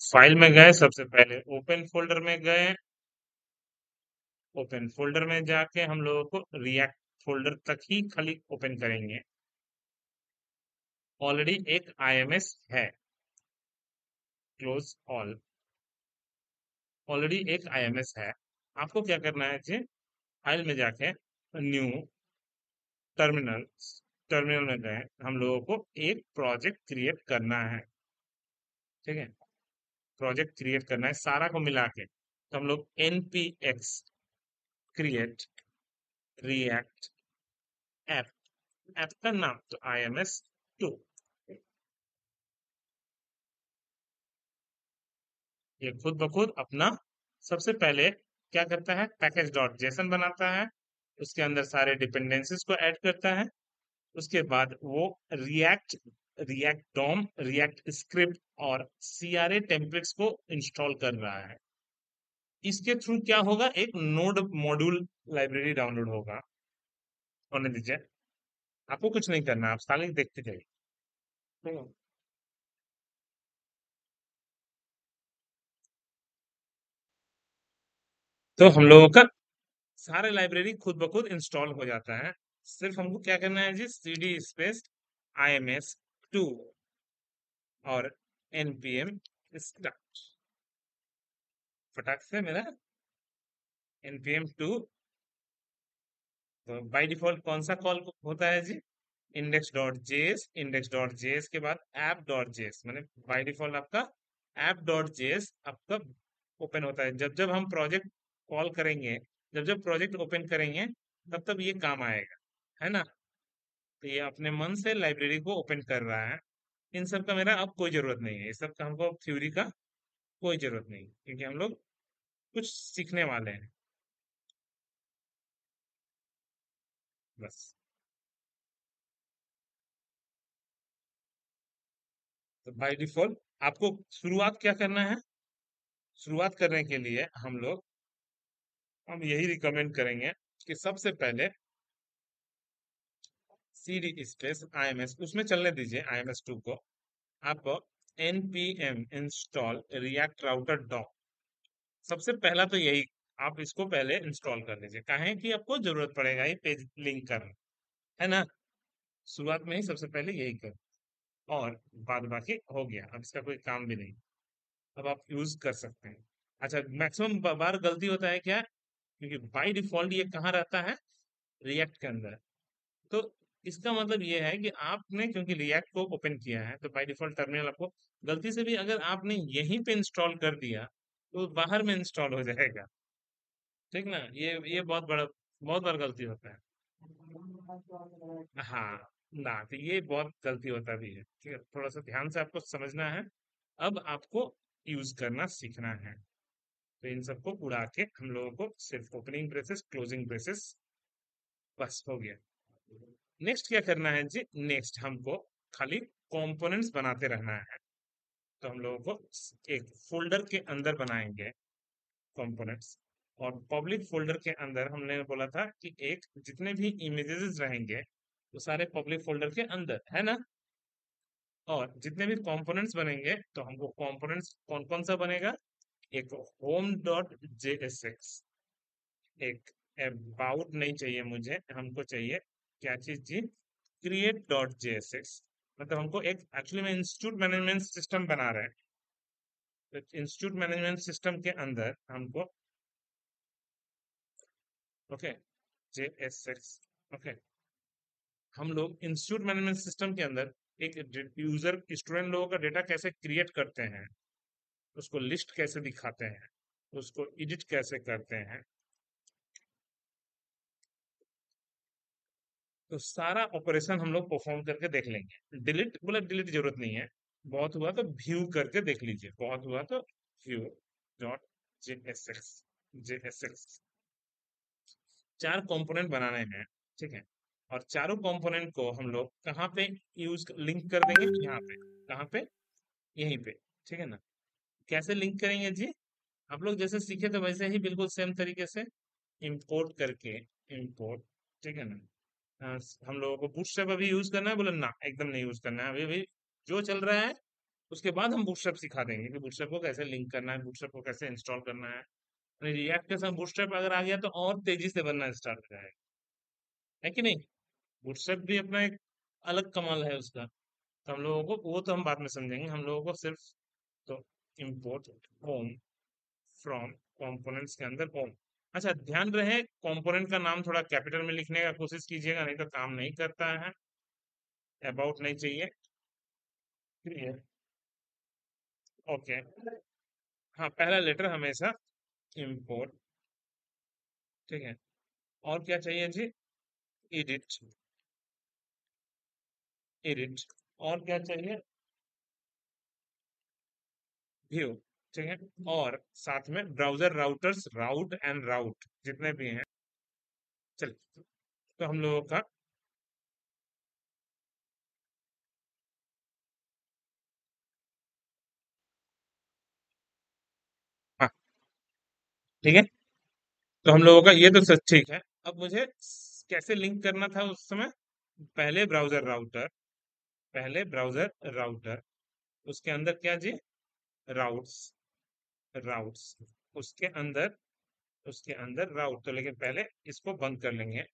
File में गए, सबसे पहले ओपन फोल्डर में गए। ओपन फोल्डर में जाके हम लोगों को रिएक्ट फोल्डर तक ही खाली ओपन करेंगे। ऑलरेडी एक आईएमएस है, क्लोज ऑल। ऑलरेडी एक आईएमएस है। आपको क्या करना है जी, फाइल में जाके न्यू टर्मिनल, टर्मिनल में गए, हम लोगों को एक प्रोजेक्ट क्रिएट करना है। ठीक है, प्रोजेक्ट क्रिएट करना है सारा को मिला के। तो हम लोग npx create react app, app का नाम तो IMS2। ये खुद ब खुद अपना सबसे पहले क्या करता है, पैकेज डॉट जेसन बनाता है। उसके अंदर सारे डिपेंडेंसीज को ऐड करता है। उसके बाद वो React, React DOM, React script और CRA टेम्पलेट्स को इंस्टॉल कर रहा है। इसके थ्रू क्या होगा, एक नोड मॉड्यूल लाइब्रेरी डाउनलोड होगा। होने दीजिए, आपको कुछ नहीं करना, आप खाली देखते जाइए। हम्म। तो हम लोगों का सारे लाइब्रेरी खुद ब खुद इंस्टॉल हो जाता है। सिर्फ हमको क्या करना है जी, CD स्पेस IMS2 और npm स्टार्ट, फटाक से मेरा npm2। तो बाय डिफॉल्ट कौन सा कॉल होता है जी, index dot JS. Index dot JS के बाद ऐप डॉट जेएस, मैंने बाय डिफॉल्ट आपका ऐप डॉट जेएस आपका ओपन होता है। जब जब हम प्रोजेक्ट कॉल करेंगे, जब जब प्रोजेक्ट ओपन करेंगे, तब तब ये काम आएगा, है ना। तो ये अपने मन से लाइब्रेरी को ओपन कर रहा है। इन सब का मेरा अब कोई जरूरत नहीं है, इस सब का हमको थ्योरी का कोई जरूरत नहीं, क्योंकि हम लोग कुछ सीखने वाले हैं बस। तो बाय डिफॉल्ट आपको शुरुआत क्या करना है, शुरुआत करने के लिए हम यही रिकमेंड करेंगे कि सबसे पहले CD स्पेस IMS, उसमें चलने दीजिए IMS2 को। आप npm install React router DOM, सबसे पहला तो यही, आप इसको पहले इंस्टॉल कर लीजिए। काहे कि आपको जरूरत पड़ेगा ये पेज लिंक करना, है ना। शुरुआत में ही सबसे पहले यही कर, और बाद बाकी हो गया, अब इसका कोई काम भी नहीं। अब आप यूज कर सकते हैं। अच्छा, मैक्सिमम बार गलती होता है क्या, क्योंकि बाय डिफॉल्ट ये कहाँ रहता है, रिएक्ट के अंदर। तो इसका मतलब ये है कि आपने क्योंकि रिएक्ट को ओपन किया है, तो बाय डिफॉल्ट टर्मिनल आपको गलती से भी अगर आपने यहीं पे इंस्टॉल कर दिया, तो बाहर में इंस्टॉल हो जाएगा। ठीक ना, ये बहुत बार गलती होता है। हाँ, ना तो ये बहुत गलती होता भी है। ठीक है, थोड़ा सा ध्यान से आपको समझना है। अब आपको यूज करना सीखना है। तो इन सबको उड़ा के हम लोगों को सिर्फ ओपनिंग ब्रेसेस, क्लोजिंग ब्रेसेस, बस हो गया। नेक्स्ट क्या करना है जी, नेक्स्ट हमको खाली कंपोनेंट्स बनाते रहना है। तो हम लोगों को एक फोल्डर के अंदर बनाएंगे कंपोनेंट्स। और पब्लिक फोल्डर के अंदर हमने बोला था कि एक जितने भी इमेजेस रहेंगे वो सारे पब्लिक फोल्डर के अंदर, है ना। और जितने भी कंपोनेंट्स बनेंगे, तो हमको कंपोनेंट्स कौन कौन सा बनेगा, एक होम डॉट JSX, एक अबाउट नहीं चाहिए मुझे, हमको चाहिए क्या चीज जी, क्रिएट डॉट JSX। मतलब हमको एक एक्चुअली में इंस्टीट्यूट मैनेजमेंट सिस्टम बना रहे हैं। तो इंस्टीट्यूट मैनेजमेंट सिस्टम के अंदर हमको, ओके, JSX, ओके, हम लोग इंस्टीट्यूट मैनेजमेंट सिस्टम के अंदर एक यूजर स्टूडेंट लोगों का डेटा कैसे क्रिएट करते हैं, उसको लिस्ट कैसे दिखाते हैं, उसको एडिट कैसे करते हैं, तो सारा ऑपरेशन हम लोग परफॉर्म करके देख लेंगे। डिलीट बोले, डिलीट जरूरत नहीं है, बहुत हुआ तो व्यू करके देख लीजिए, बहुत हुआ तो व्यू डॉट JSX। JSX चार कंपोनेंट बनाने हैं, ठीक है। और चारों कंपोनेंट को हम लोग कहाँ पे यूज लिंक कर देंगे, यहाँ पे, कहाँ पे, यहीं पे, ठीक है ना। कैसे लिंक करेंगे जी, आप लोग जैसे सीखे थे वैसे ही बिल्कुल सेम तरीके से इंपोर्ट करके, इंपोर्ट, ठीक है ना। हम लोगों को बूटस्ट्रैप अभी यूज करना है, बोले ना एकदम नहीं यूज करना है, अभी अभी जो चल रहा है उसके बाद हम बूटस्ट्रैप सिखा देंगे कि बूटस्ट्रैप को कैसे लिंक करना है, बूटस्ट्रैप को कैसे इंस्टॉल करना है। रिएक्ट के साथ बूटस्ट्रैप अगर आ गया तो और तेजी से बनना स्टार्ट हो जाएगा, है कि नहीं। बूटस्ट्रैप भी अपना एक अलग कमाल है उसका। तो हम लोगों को वो तो हम बाद में समझेंगे, हम लोगों को सिर्फ तो इम्पोर्ट होम फ्रॉम कंपोनेंट्स के अंदर होम। अच्छा, ध्यान रहे कंपोनेंट का नाम थोड़ा कैपिटल में लिखने का कोशिश कीजिएगा, नहीं तो काम नहीं करता है। अबाउट नहीं चाहिए, क्लियर, ओके। हाँ, पहला लेटर हमेशा इम्पोर्ट, ठीक है। और क्या चाहिए जी, एडिट, एडिट। और क्या चाहिए, व्यू, ठीक है। और साथ में ब्राउजर राउटर्स, राउट एंड राउट जितने भी हैं। चलिए, तो हम लोगों का, हाँ, ठीक है। तो हम लोगों का ये तो सच ठीक है। अब मुझे कैसे लिंक करना था उस समय, पहले ब्राउजर राउटर, पहले ब्राउजर राउटर, उसके अंदर क्या जी, राउट्स, राउट्स, उसके अंदर, उसके अंदर राउट। तो लेकिन पहले इसको बंद कर लेंगे,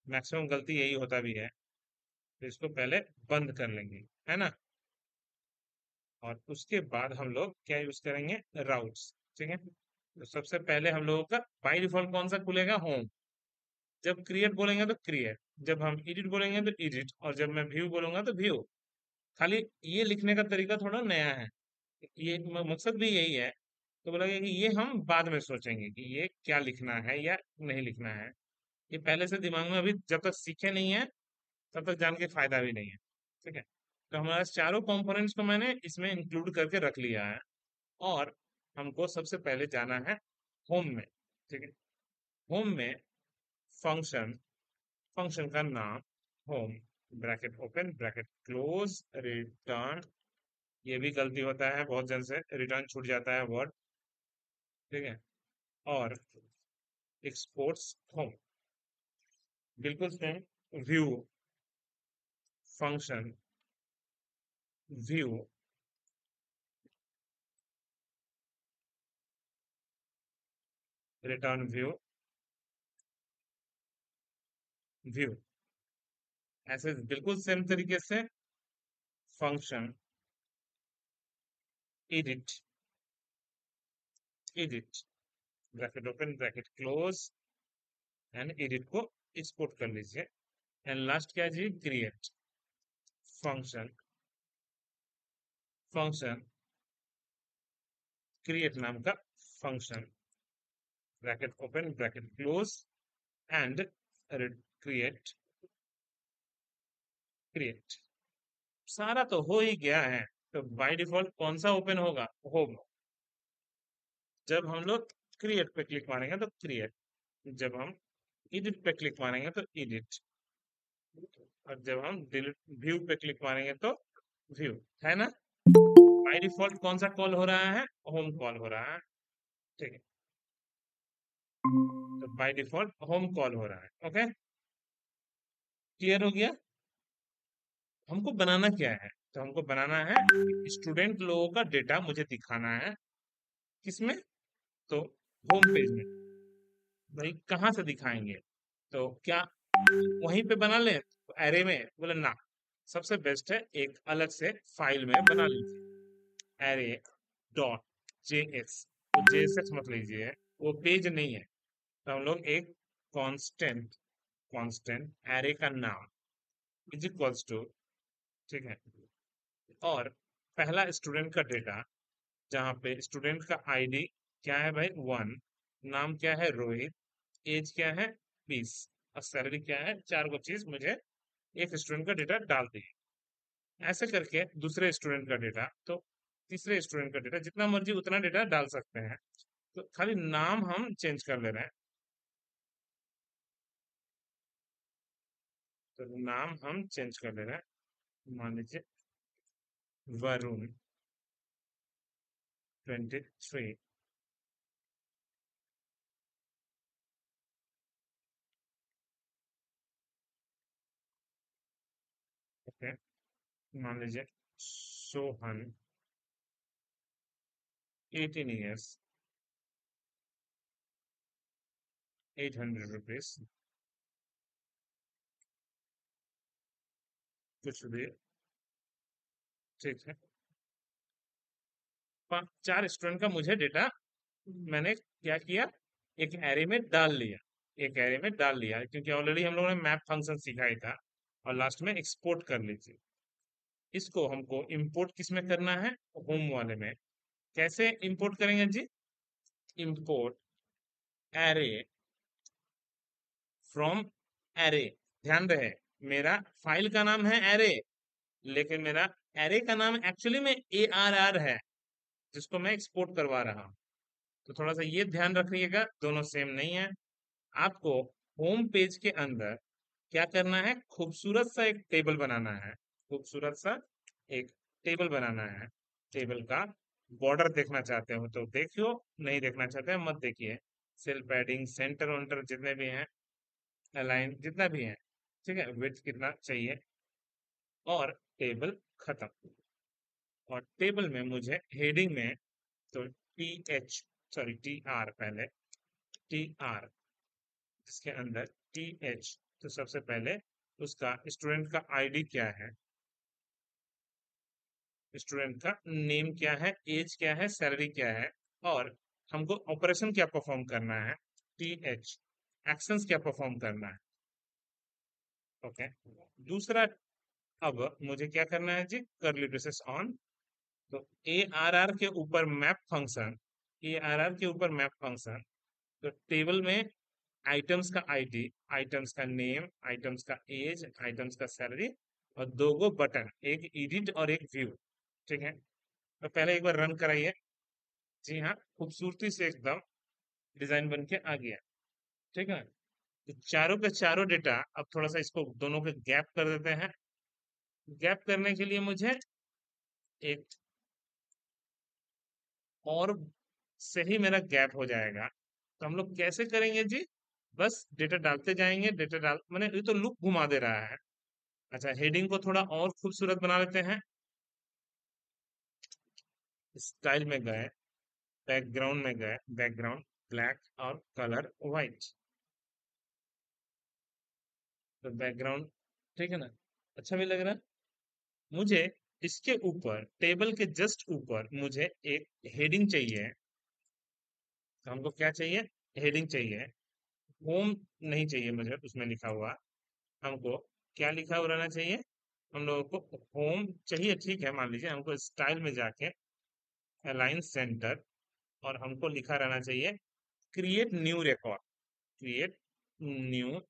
मैक्सिमम गलती यही होता भी है। तो इसको पहले बंद कर लेंगे, है ना। और उसके बाद हम लोग क्या यूज करेंगे, राउट्स, ठीक है। तो सबसे पहले हम लोगों का बाय डिफॉल्ट कौन सा खुलेगा, होम। जब क्रिएट बोलेंगे तो क्रिएट, जब हम एडिट बोलेंगे तो एडिट, और जब मैं व्यू बोलूंगा तो व्यू। खाली ये लिखने का तरीका थोड़ा नया है, ये मकसद भी यही है। तो बोला गया कि ये हम बाद में सोचेंगे कि ये क्या लिखना है या नहीं लिखना है। ये पहले से दिमाग में अभी जब तक सीखे नहीं है तब तक जान के फायदा भी नहीं है, ठीक है। तो हमारे चारों कंपोनेंट्स को मैंने इसमें इंक्लूड करके रख लिया है। और हमको सबसे पहले जाना है होम में, ठीक है। होम में फंक्शन, फंक्शन का नाम home, bracket open bracket close, return. ये भी गलती होता है बहुत जन से, रिटर्न छूट जाता है वर्ड, ठीक है। और एक्सपोर्ट्स होम, बिल्कुल same. View function, view, return view, view, ऐसे बिल्कुल सेम तरीके से function, edit, edit, bracket open bracket close, and edit को एक्सपोर्ट कर लीजिए। एंड लास्ट क्या है जी, क्रिएट, फंक्शन, फंक्शन क्रिएट नाम का function, bracket open bracket close, and create, create. सारा तो हो ही गया है। तो बाय डिफॉल्ट कौन सा ओपन होगा, होम। जब हम लोग क्रिएट पे क्लिक मारेंगे तो क्रिएट, जब हम एडिट पे क्लिक मारेंगे तो एडिट, और जब हम डिलीट व्यू पे क्लिक मारेंगे तो व्यू, है ना। बाय डिफॉल्ट कौन सा कॉल हो रहा है, होम कॉल हो रहा है, ठीक है। तो बाय डिफॉल्ट होम कॉल हो रहा है, ओके। क्लियर हो गया। हमको बनाना क्या है, तो हमको बनाना है स्टूडेंट लोगों का डेटा मुझे दिखाना है, किसमें, तो होम पेज में। भाई कहाँ से दिखाएंगे, तो क्या वहीं पे बना ले एरे में, बोले ना, सबसे बेस्ट है एक अलग से फाइल में बना लीजिए, एरे डॉट जेएस। वो जेएसएक्स मत लीजिए, वो पेज नहीं है। तो हम लोग एक कांस्टेंट, कांस्टेंट एरे का नाम इज इक्वल्स टू, ठीक है। और पहला स्टूडेंट का डेटा, जहाँ पे स्टूडेंट का आईडी क्या है भाई, 1, नाम क्या है रोहित, एज क्या है 20, और सैलरी क्या है, चार को चीज मुझे एक स्टूडेंट का डेटा डाल दी। ऐसे करके दूसरे स्टूडेंट का डेटा, तो तीसरे स्टूडेंट का डेटा, जितना मर्जी उतना डेटा डाल सकते हैं। तो खाली नाम हम चेंज कर ले रहे हैं। तो नाम हम चेंज कर ले रहे हैं, मान लीजिए वरुण 23, ओके। मान लीजिए सोहन 18 years, 800 रुपीज, कुछ भी, ठीक है। 4 स्टूडेंट का मुझे डेटा मैंने क्या किया, एक एरे में डाल लिया, एक एरे में डाल लिया, क्योंकि ऑलरेडी हम लोगों ने मैप फंक्शन सीखा ही था। और लास्ट में एक्सपोर्ट कर लीजिए। इसको हमको इंपोर्ट किस में करना है, होम वाले में। कैसे इंपोर्ट करेंगे जी, इंपोर्ट एरे फ्रॉम एरे। ध्यान रहे, मेरा फाइल का नाम है एरे, लेकिन मेरा एरे का नाम एक्चुअली में ARR है, जिसको मैं एक्सपोर्ट करवा रहा हूँ। तो थोड़ा सा ये ध्यान रखिएगा, दोनों सेम नहीं है। आपको होम पेज के अंदर क्या करना है, खूबसूरत सा एक टेबल बनाना है, खूबसूरत सा एक टेबल बनाना है। टेबल का बॉर्डर देखना चाहते हो तो देखियो, नहीं देखना चाहते हैं मत देखिए। सेल पैडिंग, सेंटर वेंटर जितने भी हैं, अलाइन जितना भी है, ठीक है, विड्थ कितना चाहिए, और टेबल खत्म। और टेबल में मुझे हेडिंग में तो TR पहले, TR इसके अंदर तो सबसे पहले उसका स्टूडेंट का आईडी क्या है, स्टूडेंट का नेम क्या है, एज क्या है, सैलरी क्या है, और हमको ऑपरेशन क्या परफॉर्म करना है, एक्शंस क्या परफॉर्म करना है। ओके। दूसरा, अब मुझे क्या करना है जी, करली ब्रेसेस ऑन। तो ARR के ऊपर मैप फंक्शन, ARR के ऊपर मैप फंक्शन, तो टेबल में आइटम्स का आईडी, आइटम्स का नेम, आइटम्स का एज, आइटम्स का सैलरी, और दो गो बटन, एक एडिट और एक व्यू, ठीक है। तो पहले एक बार रन कराइए। जी हाँ, खूबसूरती से एकदम डिजाइन बन के आ गया, ठीक है। तो चारों के चारों डेटा, अब थोड़ा सा इसको दोनों के गैप कर देते हैं। गैप करने के लिए मुझे एक और सही मेरा गैप हो जाएगा। तो हम लोग कैसे करेंगे जी, बस डेटा डालते जाएंगे, डेटा डाल मैंने ये तो लूप घुमा दे रहा है। अच्छा, हेडिंग को थोड़ा और खूबसूरत बना लेते हैं। स्टाइल में गए, बैकग्राउंड में गए, बैकग्राउंड ब्लैक और कलर व्हाइट। तो बैकग्राउंड, ठीक है ना, अच्छा भी लग रहा है मुझे। इसके ऊपर, टेबल के जस्ट ऊपर मुझे एक हेडिंग चाहिए। तो हमको क्या चाहिए, हेडिंग चाहिए। होम नहीं चाहिए मुझे उसमें लिखा हुआ, हमको क्या लिखा हुआ रहना चाहिए, हम लोगों को होम चाहिए, ठीक है, मान लीजिए हमको स्टाइल में जाके अलाइन सेंटर, और हमको लिखा रहना चाहिए create new record, create new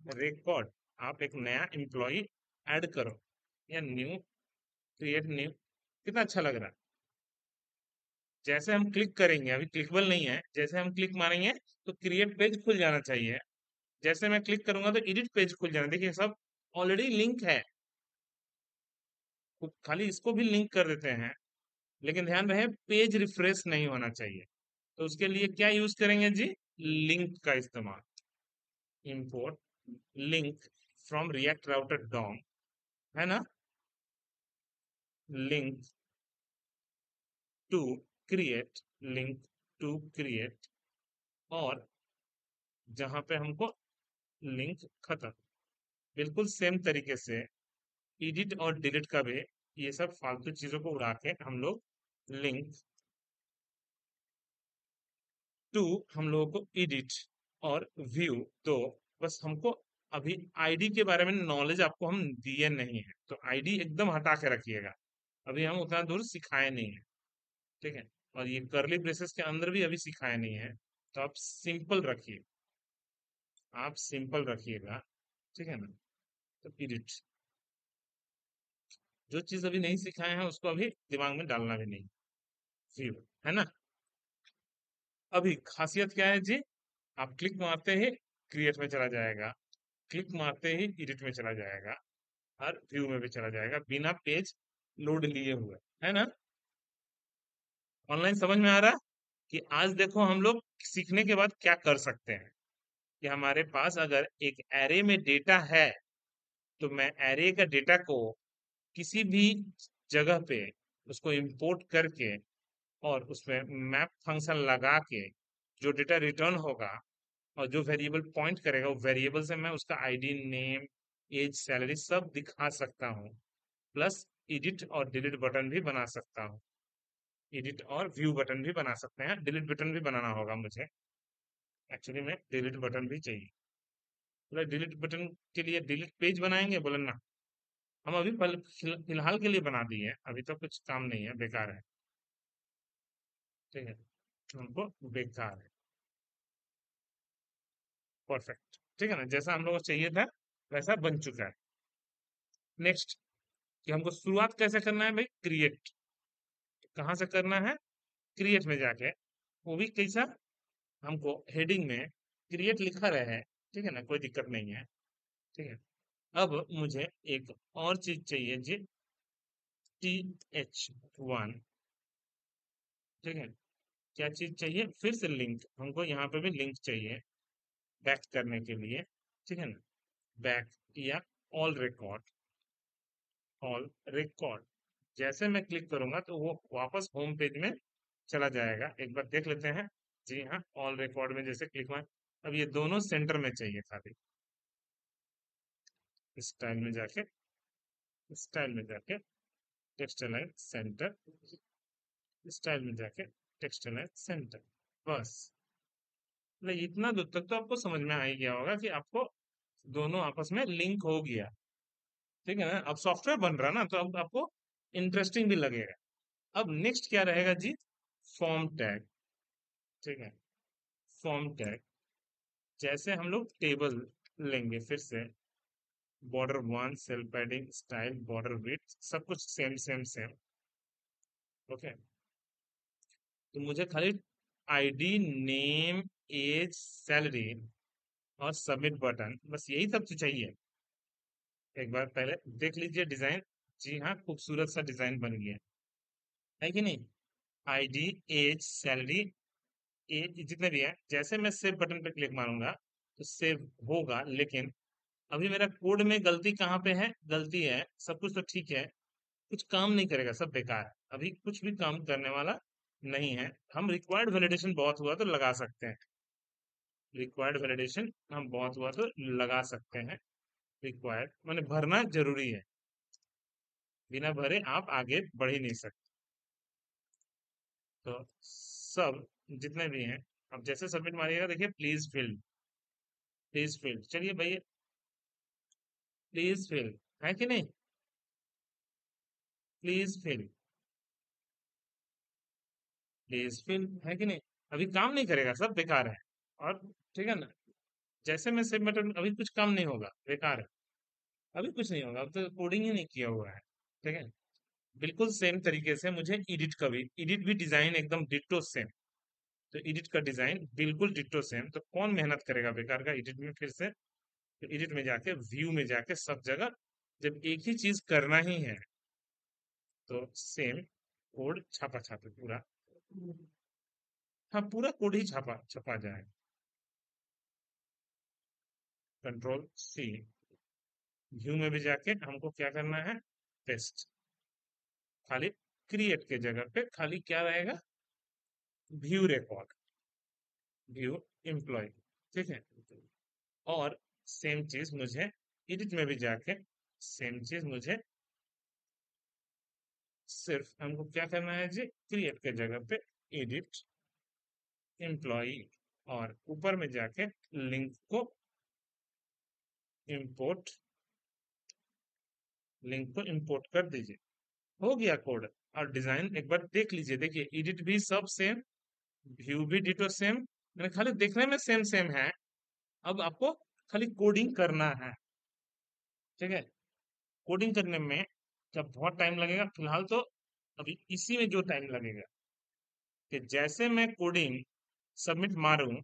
record. आप एक नया एम्प्लॉय ऐड करो, या न्यू, क्रिएट न्यू, कितना अच्छा लग रहा है। जैसे हम क्लिक करेंगे, अभी क्लिकेबल नहीं है, जैसे हम क्लिक मारेंगे तो क्रिएट पेज खुल जाना चाहिए। जैसे मैं क्लिक करूंगा तो एडिट पेज खुल जाना, देखिए सब ऑलरेडी लिंक है। तो खाली इसको भी लिंक कर देते हैं, लेकिन ध्यान रहे पेज रिफ्रेश नहीं होना चाहिए। तो उसके लिए क्या यूज करेंगे जी, लिंक का इस्तेमाल। Import link from React router DOM, है ना, link to create, link to create, और जहां पे हमको लिंक खत्म। बिल्कुल सेम तरीके से एडिट और डिलीट का भी, ये सब फालतू चीजों को उड़ा के हम लोग लिंक टू, हम लोगों को एडिट और व्यू। तो बस हमको अभी आईडी के बारे में नॉलेज आपको हम दिए नहीं है, तो आईडी एकदम हटा के रखिएगा, अभी हम उतना दूर सिखाए नहीं है, ठीक है। और ये करली ब्रेसेस के अंदर भी अभी सिखाए नहीं है, तो आप सिंपल रखिए, आप सिंपल रखिएगा, ठीक है ना। तो एडिट, जो चीज अभी नहीं सिखाए हैं उसको अभी दिमाग में डालना भी नहीं, व्यू, है ना। अभी खासियत क्या है जी, आप क्लिक मारते ही क्रिएट में चला जाएगा, क्लिक मारते ही एडिट में चला जाएगा, और व्यू में भी चला जाएगा, बिना पेज लोड लिए हुए, है ना। ऑनलाइन समझ में आ रहा है कि आज देखो हम लोग सीखने के बाद क्या कर सकते हैं, कि हमारे पास अगर एक एरे में डेटा है, तो मैं एरे का डेटा को किसी भी जगह पे उसको इंपोर्ट करके, और उसमें मैप फंक्शन लगा के जो डेटा रिटर्न होगा और जो वेरिएबल पॉइंट करेगा वो वेरिएबल से मैं उसका आईडी, नेम, एज, सैलरी सब दिखा सकता हूँ। प्लस एडिट और डिलीट बटन भी बना सकता हूँ। एडिट और व्यू बटन भी बना सकते हैं, डिलीट बटन भी बनाना होगा मुझे। एक्चुअली में डिलीट बटन भी चाहिए। बोले डिलीट बटन के लिए डिलीट पेज बनाएंगे, बोले ना, हम अभी फिलहाल के लिए बना दिए हैं, अभी तो कुछ काम नहीं है, बेकार है। ठीक है, हमको बेकार है। परफेक्ट, ठीक है ना, जैसा हम लोग को चाहिए था वैसा बन चुका है। नेक्स्ट, कि हमको शुरुआत कैसे करना है भाई, क्रिएट। कहाँ से करना है, क्रिएट में जाके, वो भी कैसा, हमको हेडिंग में क्रिएट लिखा रहे, ठीक है ना, कोई दिक्कत नहीं है। ठीक है, अब मुझे एक और चीज चाहिए जी, TH1। ठीक है, क्या चीज चाहिए, फिर से लिंक, हमको यहाँ पे भी लिंक चाहिए बैक करने के लिए। ठीक है ना, बैक या ऑल रिकॉर्ड, ऑल रिकॉर्ड। जैसे मैं क्लिक करूंगा तो वो वापस होम पेज में चला जाएगा। एक बार देख लेते हैं। जी हाँ, ऑल रिकॉर्ड में जैसे क्लिक हुआ। अब ये दोनों सेंटर में चाहिए खाली। स्टाइल में जाके, स्टाइल में जाके टेक्स्ट अलाइन सेंटर, स्टाइल में जाके टेक्स्ट अलाइन सेंटर, बस। मतलब इतना दूर तक तो आपको समझ में आ ही गया होगा कि आपको दोनों आपस में लिंक हो गया। ठीक है ना, अब सॉफ्टवेयर बन रहा ना, तो अब आपको इंटरेस्टिंग भी लगेगा। अब नेक्स्ट क्या रहेगा जी, फॉर्म टैग। ठीक है, फॉर्म टैग, जैसे हम लोग टेबल लेंगे, फिर से border one, cell padding, style, border width, सब कुछ सेम सेम सेम। ओके, तो मुझे खाली आईडी, नेम, एज, सैलरी और सबमिट बटन, बस यही सब तो चाहिए। एक बार पहले देख लीजिए डिजाइन। जी हाँ, खूबसूरत सा डिजाइन बन गया है कि नहीं। आईडी, एज, सैलरी, एज, जितने भी है, जैसे मैं सेव बटन पे क्लिक मारूंगा तो सेव होगा। लेकिन अभी मेरा कोड में गलती कहाँ पे है, गलती है, सब कुछ तो ठीक है, कुछ काम नहीं करेगा, सब बेकार है, अभी कुछ भी काम करने वाला नहीं है। हम रिक्वायर्ड वैलिडेशन बहुत हुआ तो लगा सकते हैं, रिक्वायर्ड वैलिडेशन हम बहुत हुआ तो लगा सकते हैं। रिक्वायर्ड माने भरना जरूरी है, बिना भरे आप आगे बढ़ ही नहीं सकते। तो सब जितने भी हैं, अब जैसे सबमिट मारिएगा, देखिए प्लीज फिल, प्लीज फिल, चलिए भैया, प्लीज फिल, है कि नहीं, प्लीज फिल, प्लीज फिल, है कि नहीं। अभी काम नहीं करेगा, सब बेकार है। और ठीक है ना, जैसे मैं सबमिट, अभी कुछ काम नहीं होगा, बेकार है, अभी कुछ नहीं होगा, अब तो कोडिंग ही नहीं किया हुआ है। ठीक है, बिल्कुल सेम तरीके से मुझे एडिट का भी, एडिट भी डिजाइन एकदम डिट्टो सेम। तो एडिट का डिजाइन बिल्कुल डिट्टो सेम, तो कौन मेहनत करेगा बेकार का एडिट में। फिर से तो एडिट में जाके, व्यू में जाके, सब जगह जब एक ही चीज करना ही है तो सेम कोड छापा छापे पूरा। हाँ, पूरा कोड ही छापा छपा जाए। कंट्रोल सी, व्यू में भी जाके हमको क्या करना है, पेस्ट। खाली क्रिएट के जगह पे खाली क्या रहेगा, व्यू रिकॉर्ड, व्यू एम्प्लॉय। ठीक है, और सेम चीज मुझे एडिट में भी जाके, सेम चीज मुझे सिर्फ हमको क्या करना है जी, क्रिएट के जगह पे एडिट एम्प्लॉय, और ऊपर में जाके लिंक को इंपोर्ट, लिंक को इंपोर्ट कर दीजिए। हो गया कोड। और डिजाइन एक बार देख लीजिए, देखिए एडिट भी सब सेम, व्यू भी डिटो सेम, मैंने खाली देखने में सेम सेम है। अब आपको खाली कोडिंग करना है। ठीक है, कोडिंग करने में जब बहुत टाइम लगेगा, फिलहाल तो अभी इसी में जो टाइम लगेगा, कि जैसे मैं कोडिंग सबमिट मारूं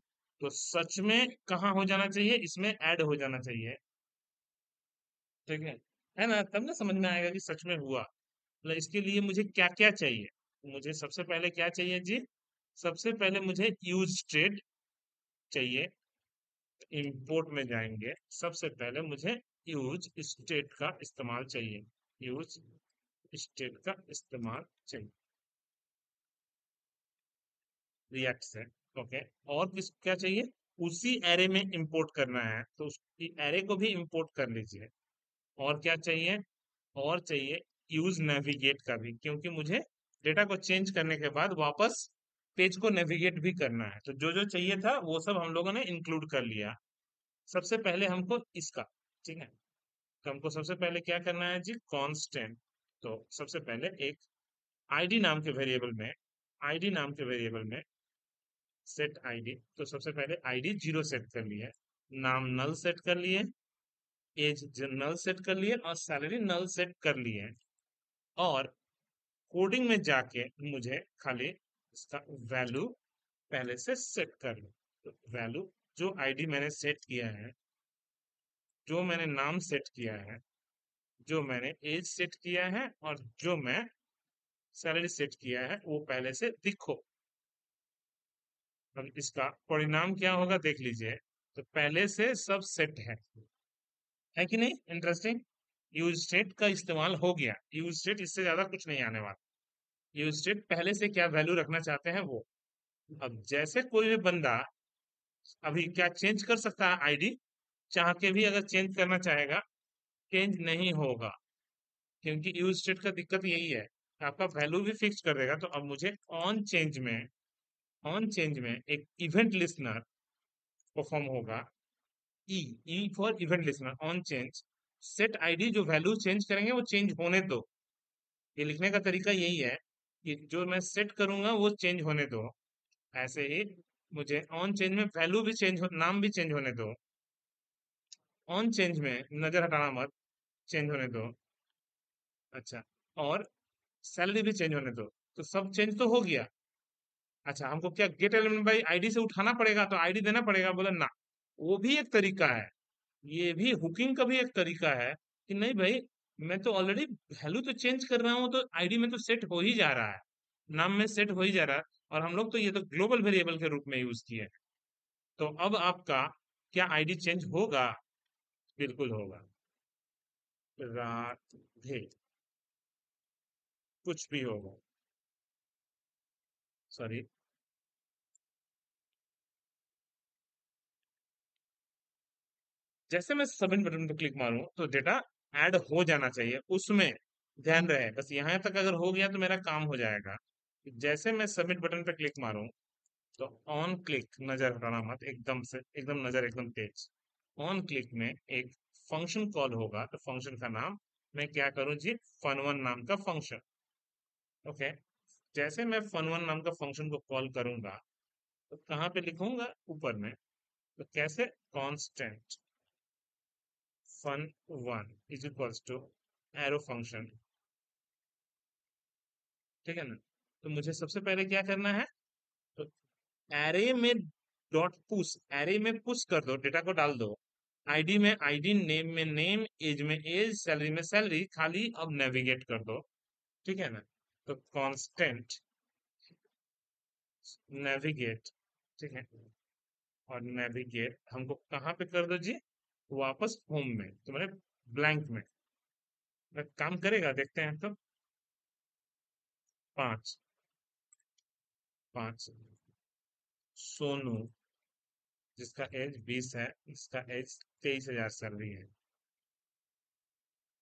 तो सच में कहाँ हो जाना चाहिए, इसमें ऐड हो जाना चाहिए। ठीक है ना, तब ना समझ में आएगा कि सच में हुआ। मतलब इसके लिए मुझे क्या क्या चाहिए, मुझे सबसे पहले क्या चाहिए जी, सबसे पहले मुझे यूज स्टेट चाहिए। इंपोर्ट में जाएंगे, सबसे पहले मुझे यूज स्टेट का इस्तेमाल चाहिए, यूज स्टेट का इस्तेमाल चाहिए। रिएक्ट से। ओके, और किस क्या चाहिए, उसी एरे में इंपोर्ट करना है तो उस एरे को भी इंपोर्ट कर लीजिए। और क्या चाहिए, और चाहिए यूज नेविगेट का भी, क्योंकि मुझे डेटा को चेंज करने के बाद वापस पेज को नेविगेट भी करना है। तो जो जो चाहिए था वो सब हम लोगों ने इंक्लूड कर लिया। सबसे पहले हमको इसका, ठीक है, तो हमको सबसे पहले क्या करना है जी, कांस्टेंट। तो सबसे पहले एक आईडी नाम के वेरिएबल में, आईडी नाम के वेरिएबल में सेट आईडी, तो सबसे पहले आईडी 0 सेट कर लिए, नाम नल सेट कर लिए, एज नल सेट कर लिए, और सैलरी नल सेट कर लिए। और कोडिंग में जाके मुझे खाली इसका वैल्यू पहले से सेट कर लो। तो वैल्यू, जो आईडी मैंने सेट किया है, जो मैंने नाम सेट किया है, जो मैंने एज सेट किया है, और जो मैं सैलरी सेट किया है, वो पहले से लिखो। अब इसका परिणाम क्या होगा देख लीजिए। तो पहले से सब सेट है कि नहीं, इंटरेस्टिंग। यूज स्टेट का इस्तेमाल हो गया, यूज स्टेट इससे ज्यादा कुछ नहीं आने वाला। यूज स्टेट पहले से क्या वैल्यू रखना चाहते हैं वो। अब जैसे कोई भी बंदा अभी क्या चेंज कर सकता है आईडी, चाह के भी अगर चेंज करना चाहेगा, चेंज नहीं होगा, क्योंकि यूज स्टेट का दिक्कत यही है, आपका वैल्यू भी फिक्स कर देगा। तो अब मुझे ऑन चेंज में, ऑन चेंज में एक इवेंट लिसनर परफॉर्म होगा। E, e for event listener on change, set ID, जो वैल्यू चेंज करेंगे वो चेंज होने दो। ये लिखने का तरीका यही है कि जो मैं सेट करूंगा वो चेंज होने दो। ऐसे ही मुझे ऑन चेंज में वैल्यू भी चेंज हो, नाम भी चेंज होने दो। ऑन चेंज में नजर हटाना मत, चेंज होने दो। अच्छा, और सैलरी भी चेंज होने दो। तो सब चेंज तो हो गया। अच्छा, हमको क्या गेट एलिमेंट बाई आईडी से उठाना पड़ेगा, तो आईडी देना पड़ेगा, बोला ना। वो भी एक तरीका है, ये भी हुकिंग का भी एक तरीका है कि नहीं भाई, मैं तो ऑलरेडी वैल्यू तो चेंज कर रहा हूँ, तो आईडी में तो सेट हो ही जा रहा है, नाम में सेट हो ही जा रहा है। और हम लोग तो ये तो ग्लोबल वेरिएबल के रूप में यूज किए हैं। तो अब आपका क्या आईडी चेंज होगा, बिल्कुल होगा। राधे, कुछ भी होगा, सॉरी। जैसे मैं सबमिट बटन पर क्लिक मारूं तो डेटा ऐड हो जाना चाहिए उसमें, ध्यान रहे, बस यहाँ तक अगर हो गया तो मेरा काम हो जाएगा। जैसे मैं सबमिट बटन पर क्लिक मारूं तो ऑन क्लिक, नजर हटाना मत, एकदम से एकदम नजर एकदम तेज। ऑन क्लिक में एक फंक्शन कॉल होगा, तो फंक्शन का नाम मैं क्या करूं जी, fun1 नाम का फंक्शन। ओके, जैसे मैं fun1 नाम का फंक्शन को कॉल करूंगा तो कहाँ पे लिखूंगा, ऊपर में। तो कैसे, constant fun1 is equals to arrow function, ठीक है ना। तो मुझे सबसे पहले क्या करना है, तो एरे में डॉट पुश, एरे में पुश कर दो, डेटा को डाल दो। आईडी में आईडी, नेम में नेम, एज में एज, सैलरी में सैलरी, खाली अब नेविगेट कर दो, ठीक है ना। तो कांस्टेंट नेविगेट, ठीक है, और नेविगेट हमको कहाँ पे कर दो जी, वापस होम में, तो मैंने ब्लैंक में। काम करेगा देखते हैं तो। 5, 5, सोनू, जिसका एज 20 है, इसका एज 23,000 सैलरी है।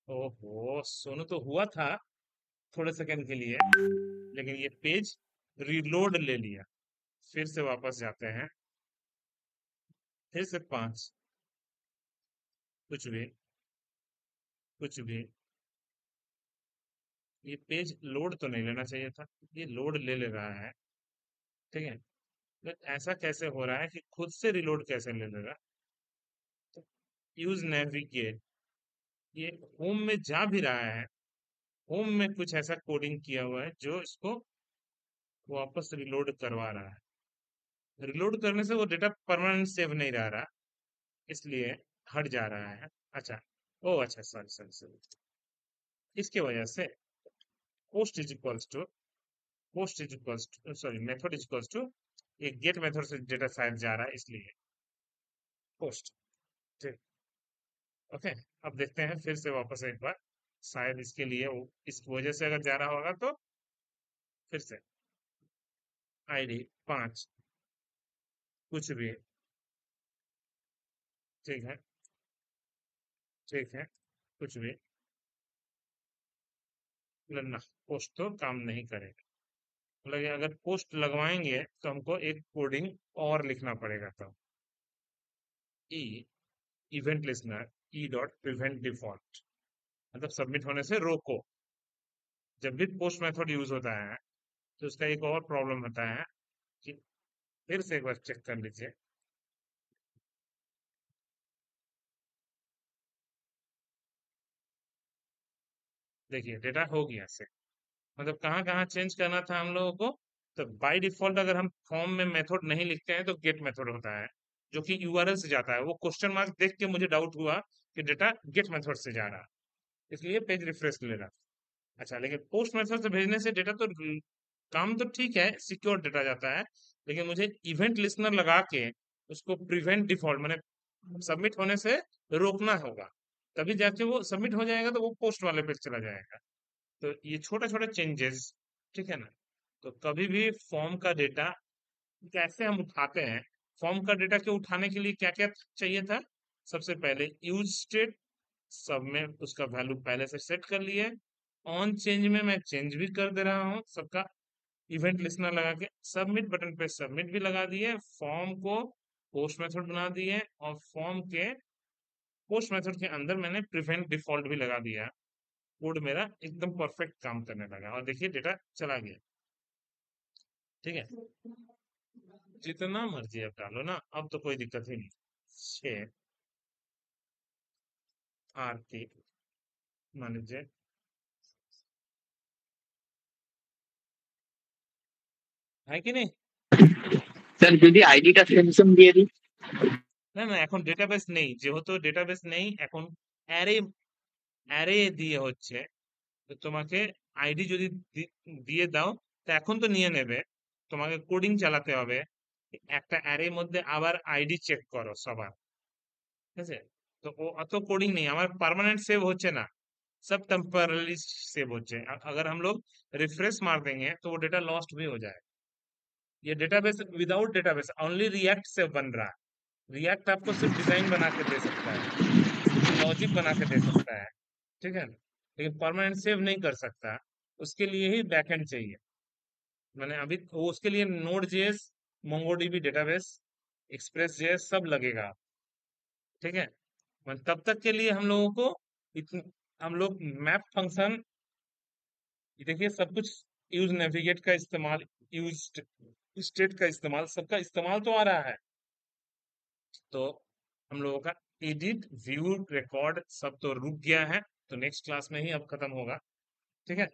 ओहो, सोनू तो हुआ था थोड़े सेकंड के लिए, लेकिन ये पेज रीलोड ले लिया। फिर से वापस जाते हैं, फिर से 5, कुछ भी, कुछ भी। ये पेज लोड तो नहीं लेना चाहिए था, ये लोड ले ले रहा है, ठीक है। तो ऐसा कैसे हो रहा है कि खुद से रिलोड कैसे ले लेगा। तो यूज नेविगेट, ये होम में जा भी रहा है, होम में कुछ ऐसा कोडिंग किया हुआ है जो इसको वापस रिलोड करवा रहा है। रिलोड करने से वो डेटा परमानेंट सेव नहीं रहा, इसलिए हट जा रहा है। अच्छा, ओ अच्छा, सॉरी सॉरी सॉरी, इसके वजह से post is equals to, post is equals to, sorry, method is equals to, एक गेट मेथड से डेटा शायद जा रहा है, इसलिए पोस्ट, ठीक। ओके, अब देखते हैं फिर से वापस एक बार, शायद इसके लिए वो, इस वजह से अगर जा रहा होगा तो फिर से। आईडी 5, कुछ भी, ठीक है, ठीक है, कुछ भी, ना, पोस्ट तो काम नहीं करेगा। मतलब ये अगर पोस्ट लगवाएंगे तो हमको एक कोडिंग और लिखना पड़ेगा, तो e event listener e dot prevent default, मतलब सबमिट होने से रोको। जब भी पोस्ट मेथड यूज होता है तो उसका एक और प्रॉब्लम होता है कि, फिर से एक बार चेक कर लीजिए। देखिए डेटा हो गया से, मतलब कहाँ कहाँ चेंज करना था हम लोगों को। तो बाय डिफॉल्ट अगर हम फॉर्म में मेथड नहीं लिखते हैं तो गेट मेथड होता है, जो कि यूआरएल से जाता है। वो क्वेश्चन मार्क देख के मुझे डाउट हुआ कि डेटा गेट मेथड से जा रहा है, इसलिए पेज रिफ्रेश ले रहा। अच्छा, लेकिन पोस्ट मेथड से भेजने से डेटा तो काम तो ठीक है, सिक्योर डेटा जाता है, लेकिन मुझे इवेंट लिसनर लगा के उसको प्रिवेंट डिफॉल्ट मैंने सबमिट होने से रोकना होगा, तभी जाके वो सबमिट हो जाएगा, तो वो पोस्ट वाले पे चला जाएगा। तो ये छोटा छोटा चेंजेस, ठीक है ना। तो कभी भी फॉर्म का डेटा कैसे हम उठाते हैं, फॉर्म का डेटा के उठाने के लिए क्या क्या चाहिए था। सबसे पहले यूज स्टेट, सब में उसका वैल्यू पहले से सेट कर लिए। ऑन चेंज में मैं चेंज भी कर दे रहा हूँ सबका, इवेंट लिसनर लगा के सबमिट बटन पे सबमिट भी लगा दिए। फॉर्म को पोस्ट मेथड बना दिए, और फॉर्म के पोस्ट मेथड के अंदर मैंने प्रिवेंट डिफॉल्ट भी लगा दिया। कोड मेरा एकदम परफेक्ट काम करने लगा, और देखिए डेटा चला गया। ठीक है, जितना मर्जी आप डालो ना, अब तो कोई दिक्कत ही नहीं। 6 आरती मान लीजिए, है कि नहीं। স্যার যদি আইডিটা স্যামসাং দিয়ে দিই। না না, এখন ডেটাবেস নেই, যেহেতু ডেটাবেস নেই এখন, অ্যারে অ্যারে দিয়ে হচ্ছে। তো তোমাকে আইডি যদি দিয়ে দাও, তো এখন তো নিয়ে নেবে, তোমাকে কোডিং চালাতে হবে একটা অ্যারের মধ্যে, আবার আইডি চেক করো সবার। ঠিক আছে, তো ও অত কোडिंग नहीं, हमारा परमानेंट सेव होचे ना, सब टेम्पररी सेव होचे। अगर हम लोग रिफ्रेश मार देंगे तो वो डेटा लॉस्ट भी हो जाए। ये database without database only react से बन रहा है। रिएक्ट आपको सिर्फ डिजाइन बना के दे सकता है, सिर्फ लॉजिक बना के दे सकता है, ठीक है, लेकिन परमानेंट सेव नहीं कर सकता। उसके लिए ही बैकएंड चाहिए। मैंने अभी वो उसके लिए node JS, MongoDB database, express JS सब लगेगा, ठीक है। तब तक के लिए हम लोगों को हम लोग मैप फंक्शन, देखिए सब कुछ, यूज नेविगेट का इस्तेमाल, यूज स्टेट का इस्तेमाल, सबका इस्तेमाल तो आ रहा है। तो हम लोगों का एडिट व्यू रिकॉर्ड सब तो रुक गया है, तो नेक्स्ट क्लास में ही अब खत्म होगा, ठीक है।